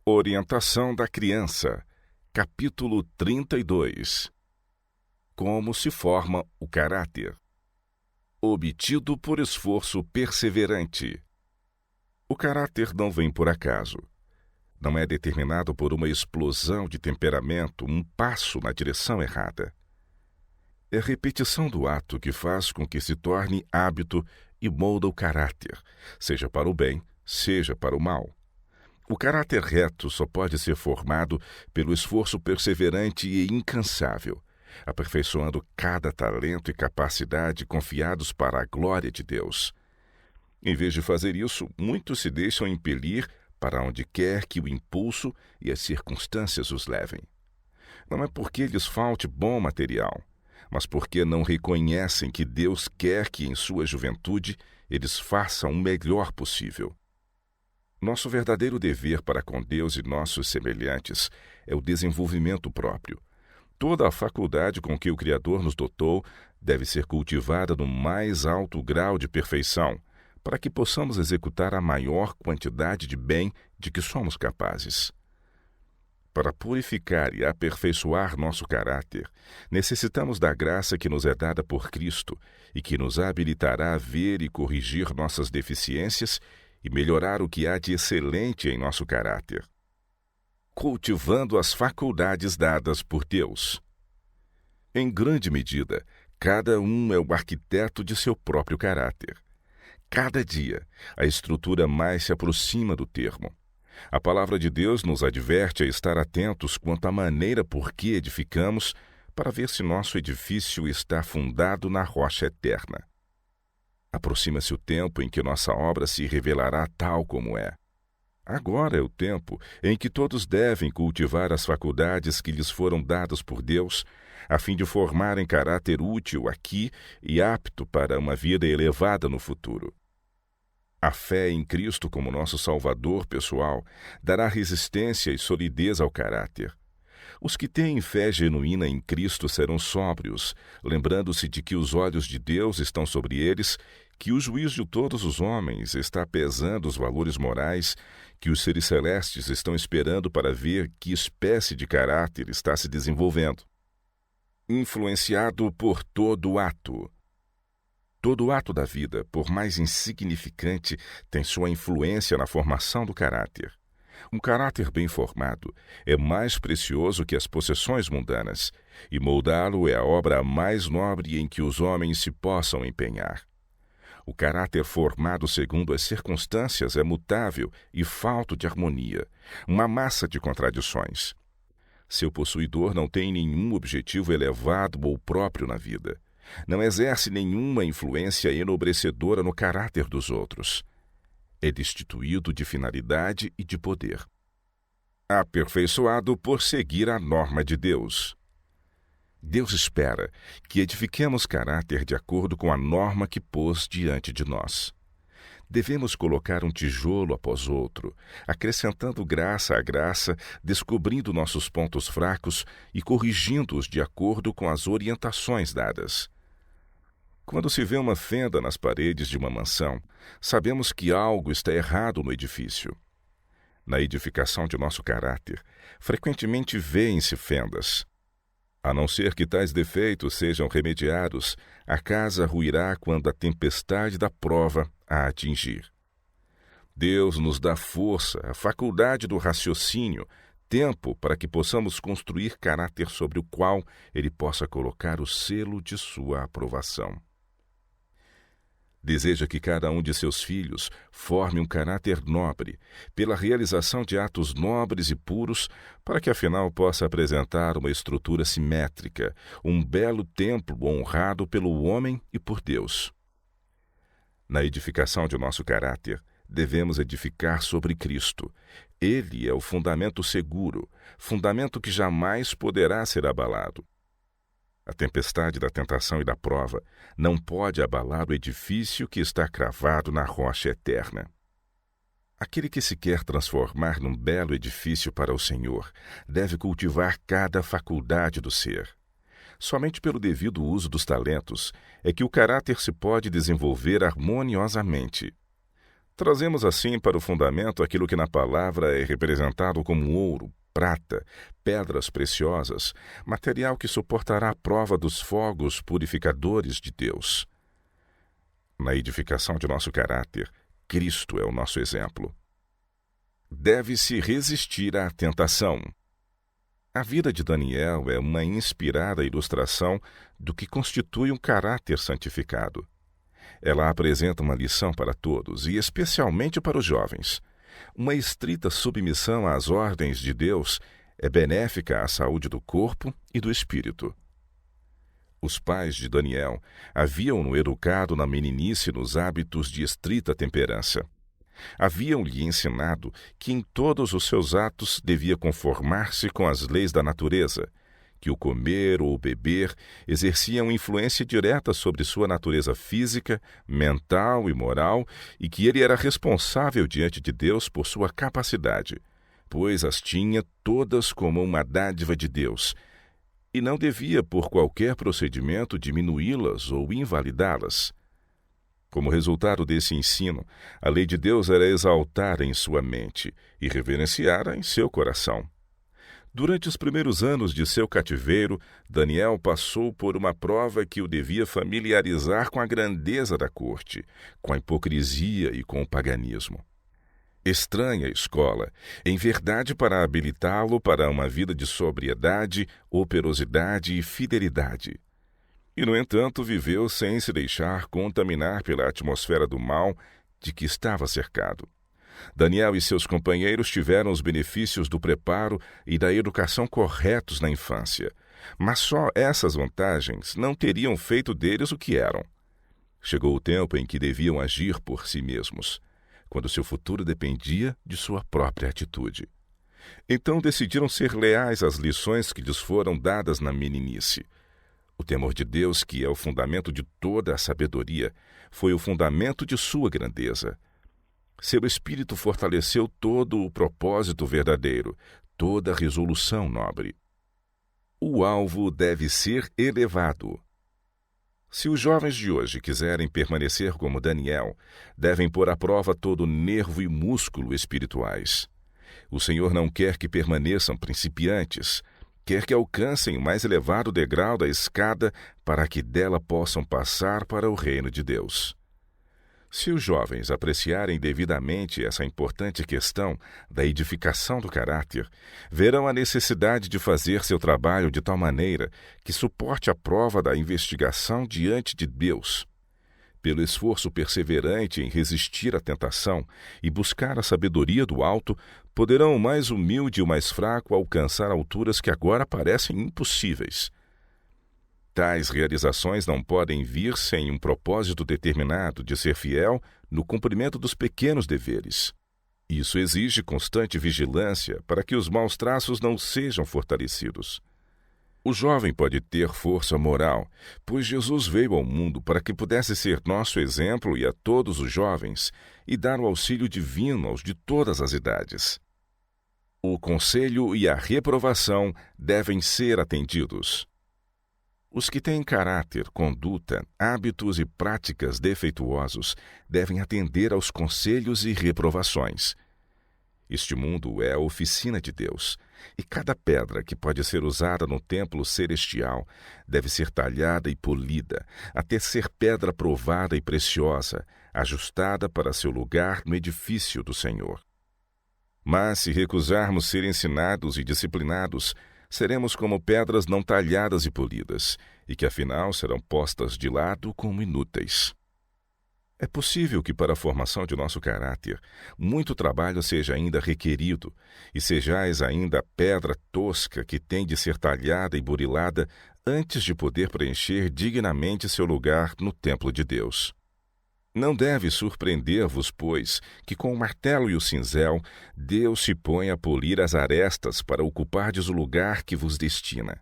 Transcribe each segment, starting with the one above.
Orientação da criança, capítulo 32. Como se forma o caráter? Obtido por esforço perseverante. O caráter não vem por acaso. Não é determinado por uma explosão de temperamento, um passo na direção errada. É a repetição do ato que faz com que se torne hábito e molda o caráter, seja para o bem, seja para o mal. O caráter reto só pode ser formado pelo esforço perseverante e incansável, aperfeiçoando cada talento e capacidade confiados para a glória de Deus. Em vez de fazer isso, muitos se deixam impelir para onde quer que o impulso e as circunstâncias os levem. Não é porque lhes falte bom material, mas porque não reconhecem que Deus quer que em sua juventude eles façam o melhor possível. Nosso verdadeiro dever para com Deus e nossos semelhantes é o desenvolvimento próprio. Toda a faculdade com que o Criador nos dotou deve ser cultivada no mais alto grau de perfeição, para que possamos executar a maior quantidade de bem de que somos capazes. Para purificar e aperfeiçoar nosso caráter, necessitamos da graça que nos é dada por Cristo e que nos habilitará a ver e corrigir nossas deficiências e melhorar o que há de excelente em nosso caráter. Cultivando as faculdades dadas por Deus. Em grande medida, cada um é o arquiteto de seu próprio caráter. Cada dia, a estrutura mais se aproxima do termo. A palavra de Deus nos adverte a estar atentos quanto à maneira por que edificamos, para ver se nosso edifício está fundado na rocha eterna. Aproxima-se o tempo em que nossa obra se revelará tal como é. Agora é o tempo em que todos devem cultivar as faculdades que lhes foram dadas por Deus, a fim de formarem caráter útil aqui e apto para uma vida elevada no futuro. A fé em Cristo como nosso Salvador pessoal dará resistência e solidez ao caráter. Os que têm fé genuína em Cristo serão sóbrios, lembrando-se de que os olhos de Deus estão sobre eles, que o juízo de todos os homens está pesando os valores morais, que os seres celestes estão esperando para ver que espécie de caráter está se desenvolvendo. Influenciado por todo ato. Todo ato da vida, por mais insignificante, tem sua influência na formação do caráter. Um caráter bem formado é mais precioso que as possessões mundanas, e moldá-lo é a obra mais nobre em que os homens se possam empenhar. O caráter formado segundo as circunstâncias é mutável e falto de harmonia, uma massa de contradições. Seu possuidor não tem nenhum objetivo elevado ou próprio na vida. Não exerce nenhuma influência enobrecedora no caráter dos outros. É destituído de finalidade e de poder. Aperfeiçoado por seguir a norma de Deus. Deus espera que edifiquemos caráter de acordo com a norma que pôs diante de nós. Devemos colocar um tijolo após outro, acrescentando graça a graça, descobrindo nossos pontos fracos e corrigindo-os de acordo com as orientações dadas. Quando se vê uma fenda nas paredes de uma mansão, sabemos que algo está errado no edifício. Na edificação de nosso caráter, frequentemente vêem-se fendas. A não ser que tais defeitos sejam remediados, a casa ruirá quando a tempestade da prova a atingir. Deus nos dá força, a faculdade do raciocínio, tempo para que possamos construir caráter sobre o qual Ele possa colocar o selo de sua aprovação. Deseja que cada um de seus filhos forme um caráter nobre, pela realização de atos nobres e puros, para que afinal possa apresentar uma estrutura simétrica, um belo templo honrado pelo homem e por Deus. Na edificação de nosso caráter, devemos edificar sobre Cristo. Ele é o fundamento seguro, fundamento que jamais poderá ser abalado. A tempestade da tentação e da prova não pode abalar o edifício que está cravado na rocha eterna. Aquele que se quer transformar num belo edifício para o Senhor deve cultivar cada faculdade do ser. Somente pelo devido uso dos talentos é que o caráter se pode desenvolver harmoniosamente. Trazemos assim para o fundamento aquilo que na palavra é representado como ouro, prata, pedras preciosas, material que suportará a prova dos fogos purificadores de Deus. Na edificação de nosso caráter, Cristo é o nosso exemplo. Deve-se resistir à tentação. A vida de Daniel é uma inspirada ilustração do que constitui um caráter santificado. Ela apresenta uma lição para todos, e especialmente para os jovens. Uma estrita submissão às ordens de Deus é benéfica à saúde do corpo e do espírito. Os pais de Daniel haviam-no educado na meninice nos hábitos de estrita temperança. Haviam-lhe ensinado que em todos os seus atos devia conformar-se com as leis da natureza, que o comer ou o beber exerciam influência direta sobre sua natureza física, mental e moral, e que ele era responsável diante de Deus por sua capacidade, pois as tinha todas como uma dádiva de Deus, e não devia, por qualquer procedimento, diminuí-las ou invalidá-las. Como resultado desse ensino, a lei de Deus era exaltada em sua mente e reverenciada em seu coração. Durante os primeiros anos de seu cativeiro, Daniel passou por uma prova que o devia familiarizar com a grandeza da corte, com a hipocrisia e com o paganismo. Estranha escola, em verdade, para habilitá-lo para uma vida de sobriedade, operosidade e fidelidade. E, no entanto, viveu sem se deixar contaminar pela atmosfera do mal de que estava cercado. Daniel e seus companheiros tiveram os benefícios do preparo e da educação corretos na infância, mas só essas vantagens não teriam feito deles o que eram. Chegou o tempo em que deviam agir por si mesmos, quando seu futuro dependia de sua própria atitude. Então decidiram ser leais às lições que lhes foram dadas na meninice. O temor de Deus, que é o fundamento de toda a sabedoria, foi o fundamento de sua grandeza. Seu espírito fortaleceu todo o propósito verdadeiro, toda a resolução nobre. O alvo deve ser elevado. Se os jovens de hoje quiserem permanecer como Daniel, devem pôr à prova todo nervo e músculo espirituais. O Senhor não quer que permaneçam principiantes, quer que alcancem o mais elevado degrau da escada para que dela possam passar para o reino de Deus. Se os jovens apreciarem devidamente essa importante questão da edificação do caráter, verão a necessidade de fazer seu trabalho de tal maneira que suporte a prova da investigação diante de Deus. Pelo esforço perseverante em resistir à tentação e buscar a sabedoria do alto, poderão o mais humilde e o mais fraco alcançar alturas que agora parecem impossíveis. Tais realizações não podem vir sem um propósito determinado de ser fiel no cumprimento dos pequenos deveres. Isso exige constante vigilância para que os maus traços não sejam fortalecidos. O jovem pode ter força moral, pois Jesus veio ao mundo para que pudesse ser nosso exemplo e a todos os jovens, e dar o auxílio divino aos de todas as idades. O conselho e a reprovação devem ser atendidos. Os que têm caráter, conduta, hábitos e práticas defeituosos devem atender aos conselhos e reprovações. Este mundo é a oficina de Deus, e cada pedra que pode ser usada no templo celestial deve ser talhada e polida, até ser pedra provada e preciosa, ajustada para seu lugar no edifício do Senhor. Mas se recusarmos ser ensinados e disciplinados, seremos como pedras não talhadas e polidas, e que afinal serão postas de lado como inúteis. É possível que para a formação de nosso caráter, muito trabalho seja ainda requerido, e sejais ainda a pedra tosca que tem de ser talhada e burilada antes de poder preencher dignamente seu lugar no templo de Deus. Não deve surpreender-vos, pois, que com o martelo e o cinzel, Deus se põe a polir as arestas para ocupardes o lugar que vos destina.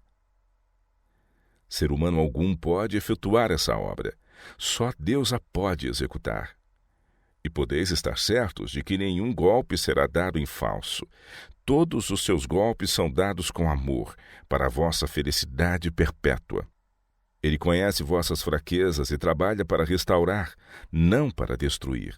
Ser humano algum pode efetuar essa obra. Só Deus a pode executar. E podeis estar certos de que nenhum golpe será dado em falso. Todos os seus golpes são dados com amor, para a vossa felicidade perpétua. Ele conhece vossas fraquezas e trabalha para restaurar, não para destruir.